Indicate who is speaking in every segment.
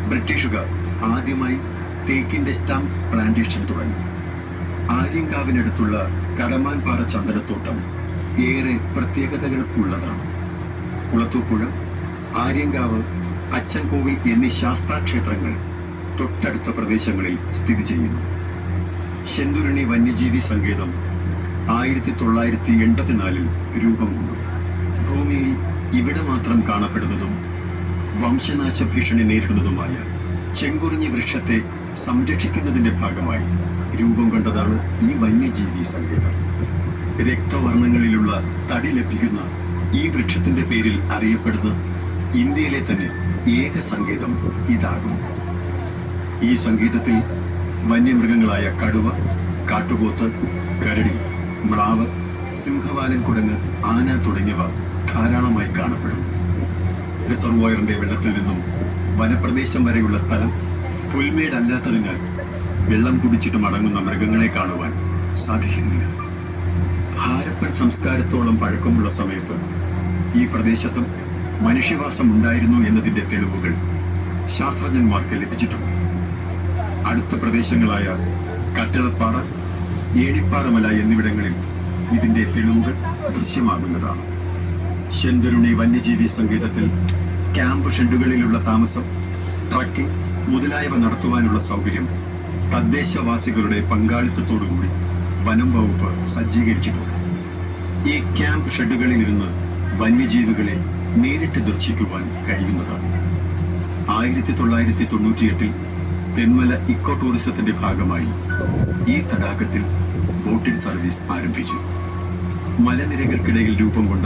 Speaker 1: ബ്രിട്ടീഷുകാർ ആദ്യമായി തേക്കിന്റെ stamp plantation തുടങ്ങി. ആര്യങ്കാവിനടുത്തുള്ള കടമാൻപാറ ചന്ദനത്തോട്ടം ഏറെ പ്രത്യേകതകൾ ഉള്ളതാണ്. കുളത്തൂപ്പുഴ, ആര്യങ്കാവ്, അച്ചൻകോവിൽ എന്നീ ശാസ്താക്ഷേത്രങ്ങൾ തൊട്ടടുത്ത പ്രദേശങ്ങളിൽ സ്ഥിതി ചെയ്യുന്നു. ശെന്തുരുണി വന്യജീവി സങ്കേതം 1984 രൂപം കൊണ്ടു. ഭൂമിയിൽ ഇവിടെ മാത്രം കാണപ്പെടുന്നതും വംശനാശ ഭീഷണി നേരിടുന്നതുമായ ചെങ്കുറിഞ്ഞി വൃക്ഷത്തെ സംരക്ഷിക്കുന്നതിന്റെ ഭാഗമായി രൂപം കൊണ്ടതാണ് ഈ വന്യജീവി സങ്കേതം. രക്തവർണ്ണങ്ങളിലുള്ള തടി ലഭിക്കുന്ന ഈ വൃക്ഷത്തിന്റെ പേരിൽ അറിയപ്പെടുന്ന ഇന്ത്യയിലെ തന്നെ ഏക സങ്കേതം ഇതാകും. ഈ സങ്കേതത്തിൽ വന്യമൃഗങ്ങളായ കടുവ, കാട്ടുപോത്ത്, കരടി, മ്ലാവ്, സിംഹവാലൻ കുരങ്ങ്, ആന തുടങ്ങിയവ ധാരാളമായി കാണപ്പെടും. റിസർവോയറിന്റെ വെള്ളത്തിൽ നിന്നും വനപ്രദേശം വരെയുള്ള സ്ഥലം പുൽമേടല്ലാത്തതിനാൽ വെള്ളം കുടിച്ചിട്ട് മടങ്ങുന്ന മൃഗങ്ങളെ കാണുവാൻ സാധിക്കുന്നില്ല. ഹാരപ്പൻ സംസ്കാരത്തോളം പഴക്കമുള്ള സമയത്ത് ഈ പ്രദേശത്തും മനുഷ്യവാസം ഉണ്ടായിരുന്നു എന്നതിന്റെ തെളിവുകൾ ശാസ്ത്രജ്ഞന്മാർക്ക് ലഭിച്ചിട്ടുണ്ട്. അടുത്ത പ്രദേശങ്ങളായ കട്ടിളപ്പാറ, ഏഴിപ്പാറമല എന്നിവിടങ്ങളിൽ ഇതിന്റെ തെളിവുകൾ ദൃശ്യമാകുന്നതാണ്. ശെന്തുരുണി വന്യജീവി സങ്കേതത്തിൽ ക്യാമ്പ് ഷെഡുകളിലുള്ള താമസം, ട്രക്കിംഗ് മുതലായവ നടത്തുവാനുള്ള സൗകര്യം തദ്ദേശവാസികളുടെ പങ്കാളിത്തത്തോടുകൂടി വനം വകുപ്പ് സജ്ജീകരിച്ചിട്ടുണ്ട്. ഈ ക്യാമ്പ് ഷെഡുകളിലിരുന്ന് വന്യജീവികളെ നേരിട്ട് ദർശിക്കുവാൻ കഴിയുന്നതാണ്. 1998 തെന്മല ഇക്കോ ടൂറിസത്തിന്റെ ഭാഗമായി ഈ തടാകത്തിൽ ബോട്ടിംഗ് സർവീസ് ആരംഭിച്ചു. മലനിരകൾക്കിടയിൽ രൂപം കൊണ്ട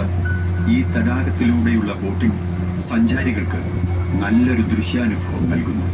Speaker 1: ഈ തടാകത്തിലൂടെയുള്ള ബോട്ടിംഗ് സഞ്ചാരികൾക്ക് നല്ലൊരു ദൃശ്യാനുഭവം നൽകുന്നു.